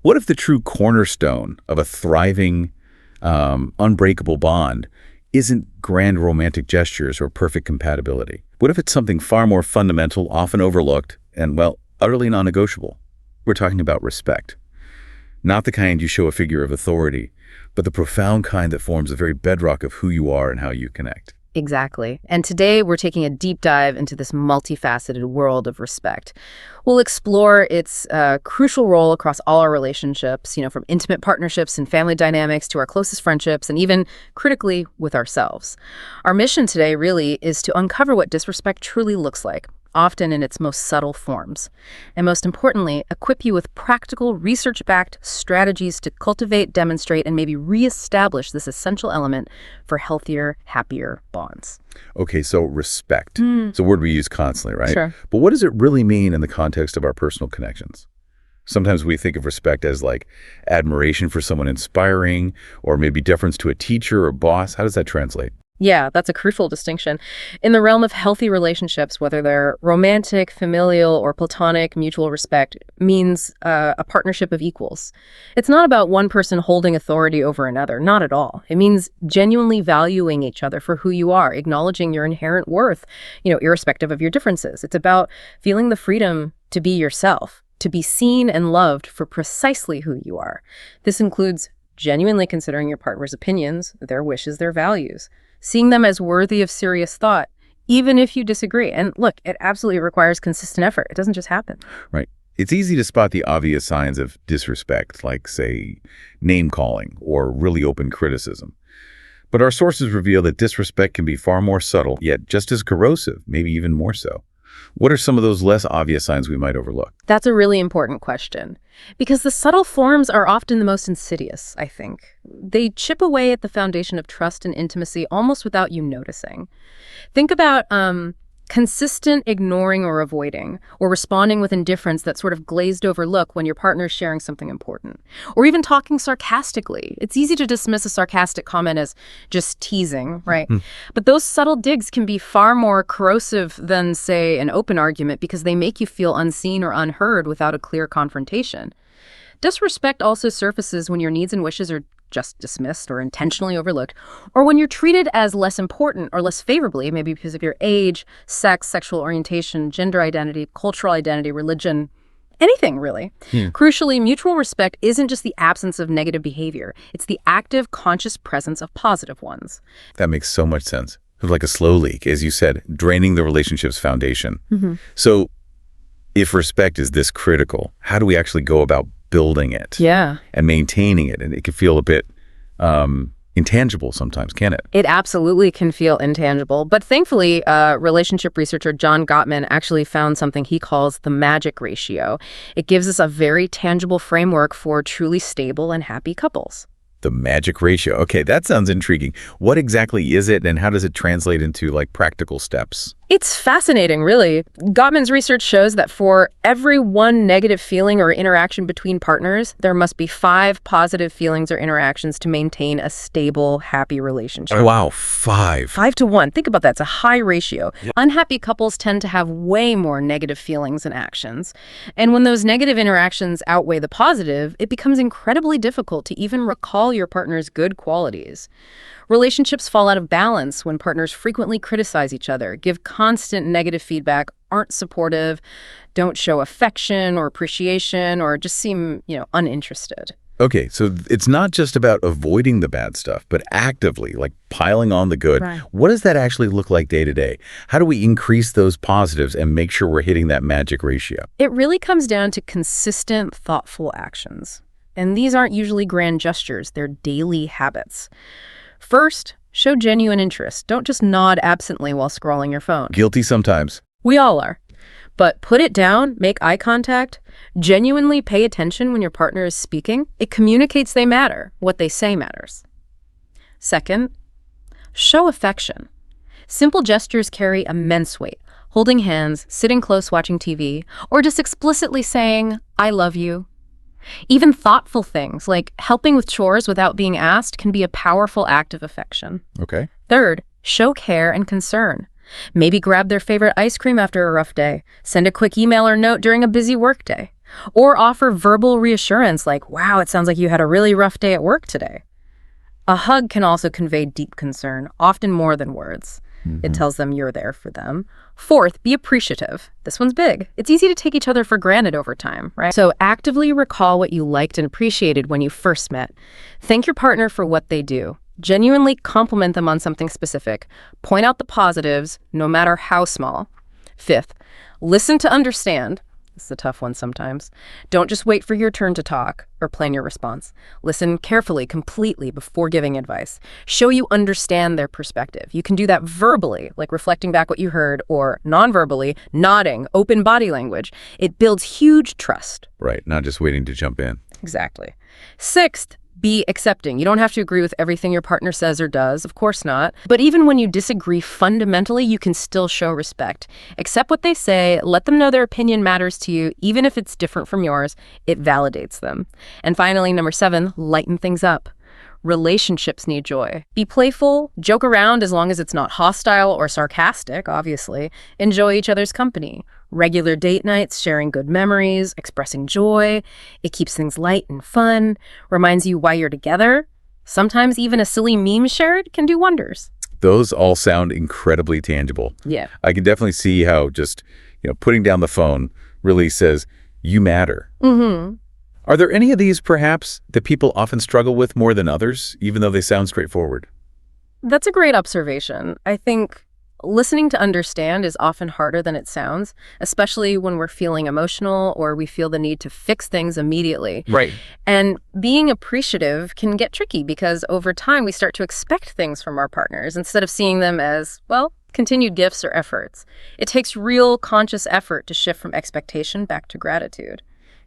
What if the true cornerstone of a thriving, unbreakable bond isn't grand romantic gestures or perfect compatibility? What if it's something far more fundamental, often overlooked, and, well, utterly non-negotiable? We're talking about respect. Not the kind you show a figure of authority, but the profound kind that forms the very bedrock of who you are and how you connect. Exactly. And today we're taking a deep dive into this multifaceted world of respect. We'll explore its crucial role across all our relationships, from intimate partnerships and family dynamics to our closest friendships, and even critically with ourselves. Our mission today really is to uncover what disrespect truly looks like, often in its most subtle forms. And most importantly, equip you with practical, research-backed strategies to cultivate, demonstrate, and maybe reestablish this essential element for healthier, happier bonds. Okay, so respect. It's a word we use constantly, right? Sure. But what does it really mean in the context of our personal connections? Sometimes we think of respect as like admiration for someone inspiring, or maybe deference to a teacher or boss. How does that translate? Yeah, that's a crucial distinction. In the realm of healthy relationships, whether they're romantic, familial, or platonic, mutual respect means a partnership of equals. It's not about one person holding authority over another, not at all. It means genuinely valuing each other for who you are, acknowledging your inherent worth, irrespective of your differences. It's about feeling the freedom to be yourself, to be seen and loved for precisely who you are. This includes genuinely considering your partner's opinions, their wishes, their values, seeing them as worthy of serious thought, even if you disagree. And look, it absolutely requires consistent effort. It doesn't just happen. Right. It's easy to spot the obvious signs of disrespect, like, say, name-calling or really open criticism. But our sources reveal that disrespect can be far more subtle, yet just as corrosive, maybe even more so. What are some of those less obvious signs we might overlook? That's a really important question, because the subtle forms are often the most insidious, I think. They chip away at the foundation of trust and intimacy almost without you noticing. Think about consistent ignoring or avoiding, or responding with indifference that sort of glazed over look when your partner's sharing something important. Or even talking sarcastically. It's easy to dismiss a sarcastic comment as just teasing, right? But those subtle digs can be far more corrosive than, say, an open argument, because they make you feel unseen or unheard without a clear confrontation. Disrespect also surfaces when your needs and wishes are just dismissed or intentionally overlooked, or when you're treated as less important or less favorably, maybe because of your age, sex, sexual orientation, gender identity, cultural identity, religion, anything really. Crucially, mutual respect isn't just the absence of negative behavior. It's the active, conscious presence of positive ones. That makes so much sense. It's like a slow leak, as you said, draining the relationship's foundation. So if respect is this critical, how do we actually go about building it and maintaining it? And it can feel a bit intangible sometimes, can it? It absolutely can feel intangible. But thankfully, relationship researcher John Gottman actually found something he calls the magic ratio. It gives us a very tangible framework for truly stable and happy couples. The magic ratio. Okay, that sounds intriguing. What exactly is it, and how does it translate into practical steps? It's fascinating, really. Gottman's research shows that for every one negative feeling or interaction between partners, there must be 5 positive feelings or interactions to maintain a stable, happy relationship. Oh, wow, 5. 5 to 1. Think about that. It's a high ratio. Yep. Unhappy couples tend to have way more negative feelings and actions. And when those negative interactions outweigh the positive, it becomes incredibly difficult to even recall your partner's good qualities. Relationships fall out of balance when partners frequently criticize each other, give constant negative feedback, aren't supportive, don't show affection or appreciation, or just seem, uninterested. Okay, so it's not just about avoiding the bad stuff, but actively, piling on the good. Right. What does that actually look like day to day? How do we increase those positives and make sure we're hitting that magic ratio? It really comes down to consistent, thoughtful actions. And these aren't usually grand gestures, they're daily habits. First, show genuine interest. Don't just nod absently while scrolling your phone. Guilty sometimes. We all are. But put it down, make eye contact, genuinely pay attention when your partner is speaking. It communicates they matter. What they say matters. Second, show affection. Simple gestures carry immense weight. Holding hands, sitting close watching TV, or just explicitly saying, "I love you." Even thoughtful things like helping with chores without being asked can be a powerful act of affection. Okay. Third, show care and concern. Maybe grab their favorite ice cream after a rough day, send a quick email or note during a busy workday. Or offer verbal reassurance like, wow, it sounds like you had a really rough day at work today. A hug can also convey deep concern, often more than words. It tells them you're there for them. Fourth, be appreciative. This one's big. It's easy to take each other for granted over time, right? So actively recall what you liked and appreciated when you first met. Thank your partner for what they do. Genuinely compliment them on something specific. Point out the positives, no matter how small. Fifth, listen to understand. This is a tough one sometimes. Don't just wait for your turn to talk or plan your response. Listen carefully, completely before giving advice. Show you understand their perspective. You can do that verbally, like reflecting back what you heard, or non-verbally, nodding, open body language. It builds huge trust. Right, not just waiting to jump in. Exactly. Sixth, be accepting. You don't have to agree with everything your partner says or does, of course not. But even when you disagree fundamentally, you can still show respect. Accept what they say, let them know their opinion matters to you, even if it's different from yours. It validates them. And finally, number 7, lighten things up. Relationships need joy. Be playful, joke around as long as it's not hostile or sarcastic, obviously. Enjoy each other's company. Regular date nights, sharing good memories, expressing joy. It keeps things light and fun, reminds you why you're together. Sometimes even a silly meme shared can do wonders. Those all sound incredibly tangible. Yeah. I can definitely see how just, putting down the phone really says, you matter. Mm-hmm. Are there any of these, perhaps, that people often struggle with more than others, even though they sound straightforward? That's a great observation. I think listening to understand is often harder than it sounds, especially when we're feeling emotional or we feel the need to fix things immediately. Right. And being appreciative can get tricky because over time we start to expect things from our partners instead of seeing them as, well, continued gifts or efforts. It takes real conscious effort to shift from expectation back to gratitude.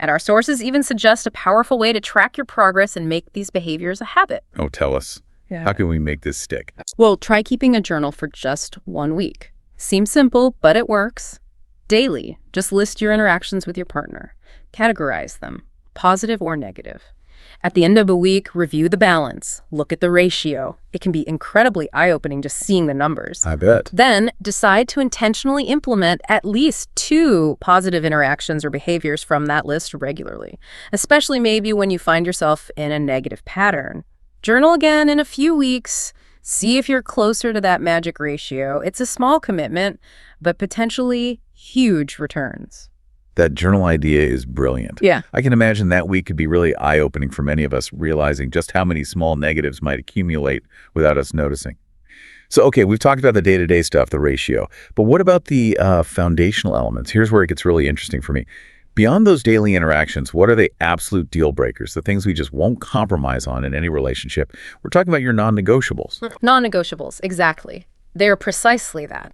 And our sources even suggest a powerful way to track your progress and make these behaviors a habit. Oh, tell us. Yeah. How can we make this stick? Well, try keeping a journal for just 1 week. Seems simple, but it works. Daily, just list your interactions with your partner. Categorize them, positive or negative. At the end of a week, review the balance. Look at the ratio. It can be incredibly eye-opening just seeing the numbers. I bet. Then decide to intentionally implement at least 2 positive interactions or behaviors from that list regularly, especially maybe when you find yourself in a negative pattern. Journal again in a few weeks. See if you're closer to that magic ratio. It's a small commitment, but potentially huge returns. That journal idea is brilliant. Yeah. I can imagine that week could be really eye-opening for many of us, realizing just how many small negatives might accumulate without us noticing. So, okay, we've talked about the day-to-day stuff, the ratio, but what about the foundational elements? Here's where it gets really interesting for me. Beyond those daily interactions, what are the absolute deal breakers, the things we just won't compromise on in any relationship? We're talking about your non-negotiables. Non-negotiables, exactly. They're precisely that.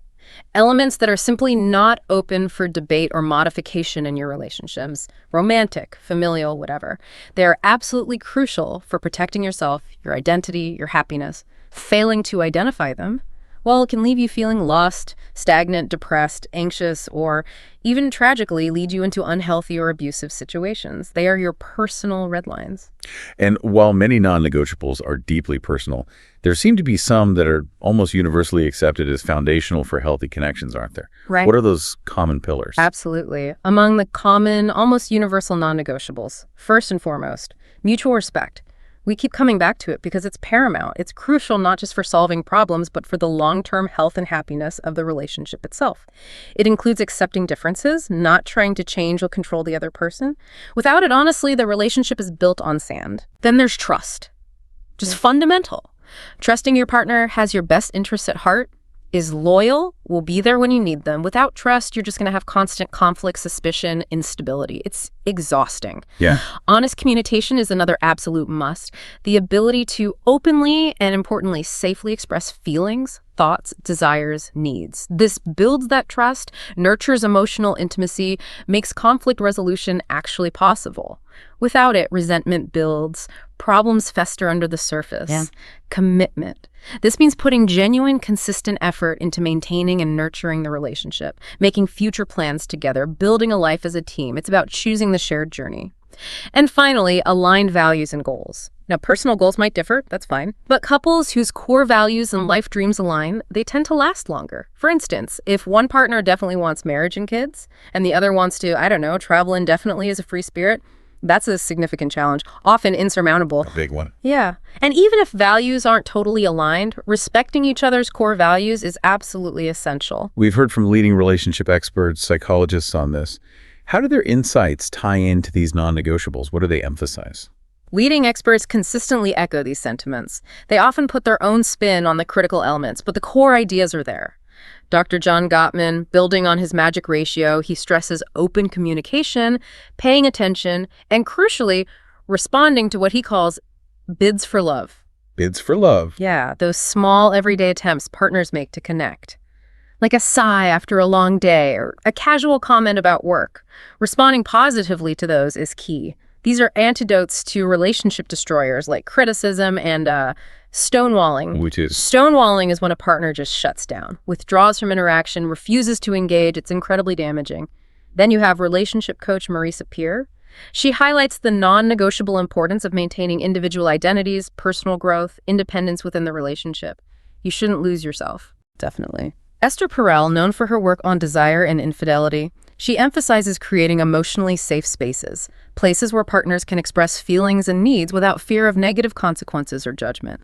Elements that are simply not open for debate or modification in your relationships, romantic, familial, whatever. They are absolutely crucial for protecting yourself, your identity, your happiness. Failing to identify them, well, it can leave you feeling lost, stagnant, depressed, anxious, or even tragically lead you into unhealthy or abusive situations. They are your personal red lines. And while many non-negotiables are deeply personal, there seem to be some that are almost universally accepted as foundational for healthy connections, aren't there? Right. What are those common pillars? Absolutely. Among the common, almost universal non-negotiables, first and foremost, mutual respect. We keep coming back to it because it's paramount. It's crucial not just for solving problems, but for the long-term health and happiness of the relationship itself. It includes accepting differences, not trying to change or control the other person. Without it, honestly, the relationship is built on sand. Then there's trust. Just fundamental. Trusting your partner has your best interests at heart, is loyal, will be there when you need them. Without trust, you're just going to have constant conflict, suspicion, instability. It's exhausting. Yeah. Honest communication is another absolute must. The ability to openly and importantly safely express feelings, thoughts, desires, needs. This builds that trust, nurtures emotional intimacy, makes conflict resolution actually possible. Without it, resentment builds, problems fester under the surface. Yeah. Commitment. This means putting genuine, consistent effort into maintaining and nurturing the relationship, making future plans together, building a life as a team. It's about choosing the shared journey. And finally, aligned values and goals. Now, personal goals might differ, that's fine. But couples whose core values and life dreams align, they tend to last longer. For instance, if one partner definitely wants marriage and kids, and the other wants to, I don't know, travel indefinitely as a free spirit, that's a significant challenge, often insurmountable. A big one. Yeah. And even if values aren't totally aligned, respecting each other's core values is absolutely essential. We've heard from leading relationship experts, psychologists on this. How do their insights tie into these non-negotiables? What do they emphasize? Leading experts consistently echo these sentiments. They often put their own spin on the critical elements, but the core ideas are there. Dr. John Gottman, building on his magic ratio, he stresses open communication, paying attention, and crucially, responding to what he calls bids for love. Bids for love. Yeah, those small everyday attempts partners make to connect. Like a sigh after a long day or a casual comment about work. Responding positively to those is key. These are antidotes to relationship destroyers like criticism and stonewalling. Which is? Stonewalling is when a partner just shuts down, withdraws from interaction, refuses to engage. It's incredibly damaging. Then you have relationship coach Marisa Peer. She highlights the non-negotiable importance of maintaining individual identities, personal growth, independence within the relationship. You shouldn't lose yourself. Definitely. Esther Perel, known for her work on desire and infidelity, she emphasizes creating emotionally safe spaces, places where partners can express feelings and needs without fear of negative consequences or judgment.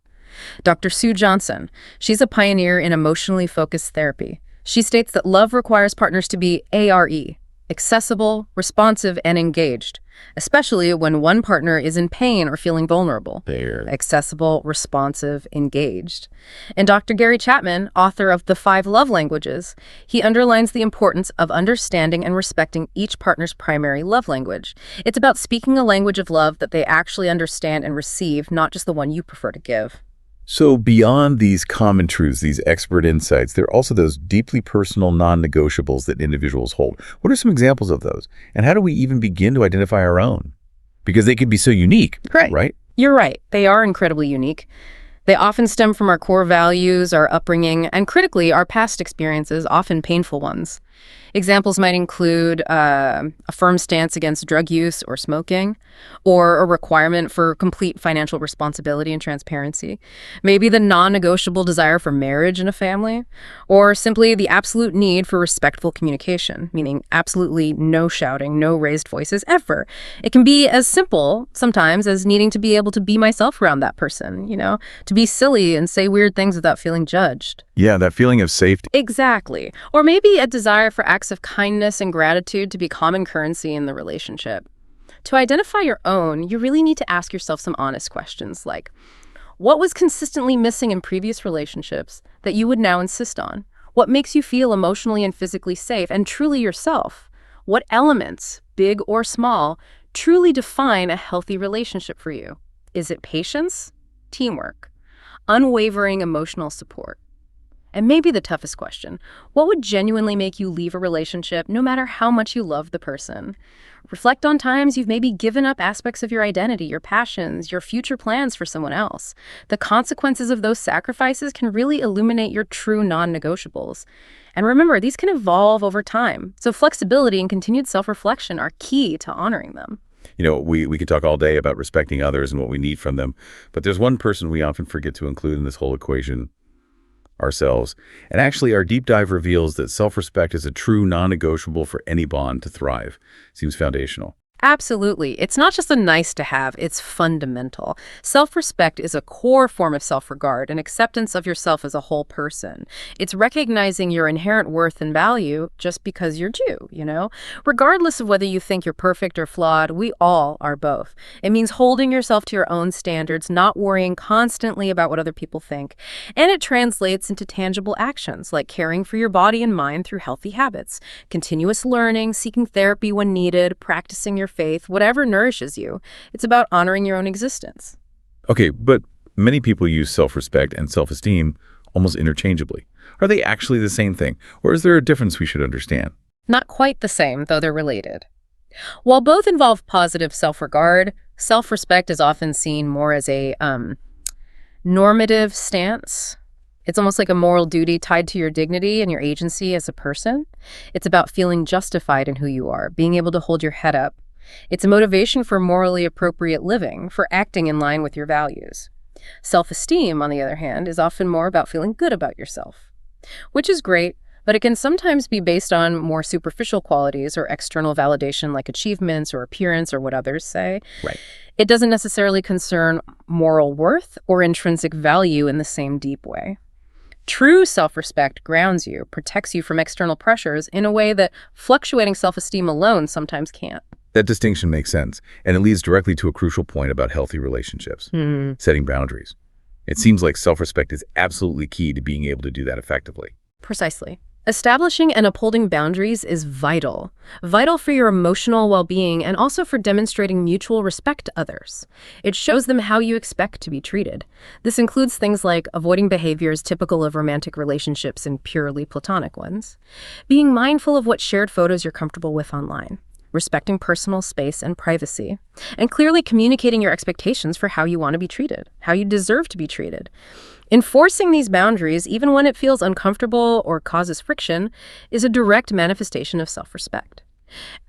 Dr. Sue Johnson, she's a pioneer in emotionally focused therapy. She states that love requires partners to be ARE, accessible, responsive, and engaged, especially when one partner is in pain or feeling vulnerable. There. Accessible, responsive, engaged. And Dr. Gary Chapman, author of The 5 Love Languages, he underlines the importance of understanding and respecting each partner's primary love language. It's about speaking a language of love that they actually understand and receive, not just the one you prefer to give. So beyond these common truths, these expert insights, there are also those deeply personal non-negotiables that individuals hold. What are some examples of those? And how do we even begin to identify our own? Because they can be so unique, right? You're right. They are incredibly unique. They often stem from our core values, our upbringing, and critically, our past experiences, often painful ones. Examples might include a firm stance against drug use or smoking, or a requirement for complete financial responsibility and transparency, maybe the non-negotiable desire for marriage in a family, or simply the absolute need for respectful communication, meaning absolutely no shouting, no raised voices ever. It can be as simple sometimes as needing to be able to be myself around that person, to be silly and say weird things without feeling judged. Yeah, that feeling of safety. Exactly. Or maybe a desire for acts of kindness and gratitude to be common currency in the relationship. To identify your own, you really need to ask yourself some honest questions like, what was consistently missing in previous relationships that you would now insist on? What makes you feel emotionally and physically safe and truly yourself? What elements, big or small, truly define a healthy relationship for you? Is it patience, teamwork, unwavering emotional support? And maybe the toughest question, what would genuinely make you leave a relationship no matter how much you love the person? Reflect on times you've maybe given up aspects of your identity, your passions, your future plans for someone else. The consequences of those sacrifices can really illuminate your true non-negotiables. And remember, these can evolve over time. So flexibility and continued self-reflection are key to honoring them. We could talk all day about respecting others and what we need from them, but there's one person we often forget to include in this whole equation: ourselves. And actually, our deep dive reveals that self-respect is a true non-negotiable for any bond to thrive. Seems foundational. Absolutely. It's not just a nice to have, it's fundamental. Self-respect is a core form of self-regard and acceptance of yourself as a whole person. It's recognizing your inherent worth and value just because you're due, Regardless of whether you think you're perfect or flawed, we all are both. It means holding yourself to your own standards, not worrying constantly about what other people think. And it translates into tangible actions like caring for your body and mind through healthy habits, continuous learning, seeking therapy when needed, practicing your faith, whatever nourishes you. It's about honoring your own existence. Okay, but many people use self-respect and self-esteem almost interchangeably. Are they actually the same thing, or is there a difference we should understand? Not quite the same, though they're related. While both involve positive self-regard, self-respect is often seen more as a normative stance. It's almost like a moral duty tied to your dignity and your agency as a person. It's about feeling justified in who you are, being able to hold your head up, It's a motivation for morally appropriate living, for acting in line with your values. Self-esteem, on the other hand, is often more about feeling good about yourself, which is great, but it can sometimes be based on more superficial qualities or external validation like achievements or appearance or what others say. Right. It doesn't necessarily concern moral worth or intrinsic value in the same deep way. True self-respect grounds you, protects you from external pressures in a way that fluctuating self-esteem alone sometimes can't. That distinction makes sense, and it leads directly to a crucial point about healthy relationships, setting boundaries. It seems like self-respect is absolutely key to being able to do that effectively. Precisely. Establishing and upholding boundaries is vital. Vital for your emotional well-being and also for demonstrating mutual respect to others. It shows them how you expect to be treated. This includes things like avoiding behaviors typical of romantic relationships and purely platonic ones, being mindful of what shared photos you're comfortable with online, respecting personal space and privacy, and clearly communicating your expectations for how you want to be treated, how you deserve to be treated. Enforcing these boundaries, even when it feels uncomfortable or causes friction, is a direct manifestation of self-respect.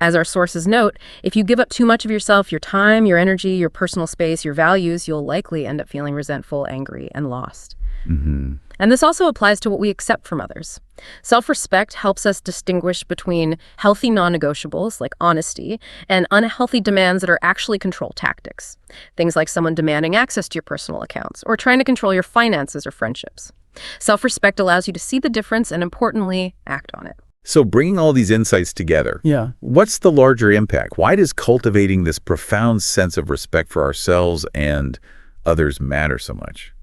As our sources note, if you give up too much of yourself, your time, your energy, your personal space, your values, you'll likely end up feeling resentful, angry, and lost. And this also applies to what we accept from others. Self-respect helps us distinguish between healthy non-negotiables, like honesty, and unhealthy demands that are actually control tactics. Things like someone demanding access to your personal accounts, or trying to control your finances or friendships. Self-respect allows you to see the difference and, importantly, act on it. So bringing all these insights together, what's the larger impact? Why does cultivating this profound sense of respect for ourselves and others matter so much?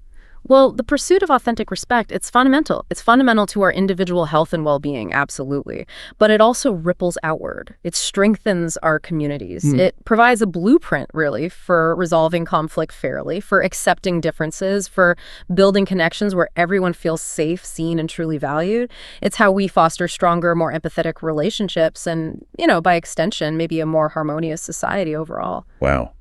Well, the pursuit of authentic respect, it's fundamental. It's fundamental to our individual health and well-being, absolutely. But it also ripples outward. It strengthens our communities. It provides a blueprint, really, for resolving conflict fairly, for accepting differences, for building connections where everyone feels safe, seen, and truly valued. It's how we foster stronger, more empathetic relationships and, by extension, maybe a more harmonious society overall. Wow.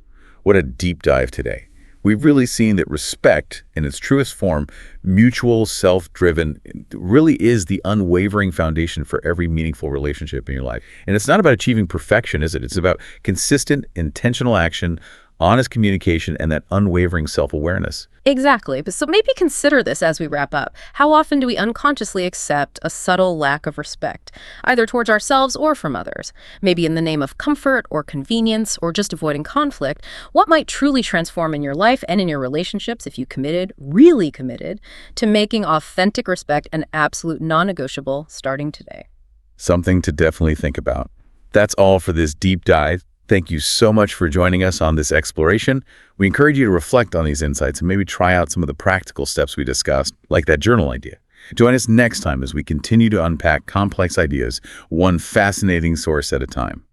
What a deep dive today. We've really seen that respect, in its truest form, mutual, self-driven, really is the unwavering foundation for every meaningful relationship in your life. And it's not about achieving perfection, is it? It's about consistent, intentional action, honest communication, and that unwavering self-awareness. Exactly. So maybe consider this as we wrap up. How often do we unconsciously accept a subtle lack of respect, either towards ourselves or from others? Maybe in the name of comfort or convenience or just avoiding conflict. What might truly transform in your life and in your relationships if you committed, really committed, to making authentic respect an absolute non-negotiable starting today? Something to definitely think about. That's all for this deep dive. Thank you so much for joining us on this exploration. We encourage you to reflect on these insights and maybe try out some of the practical steps we discussed, like that journal idea. Join us next time as we continue to unpack complex ideas, one fascinating source at a time.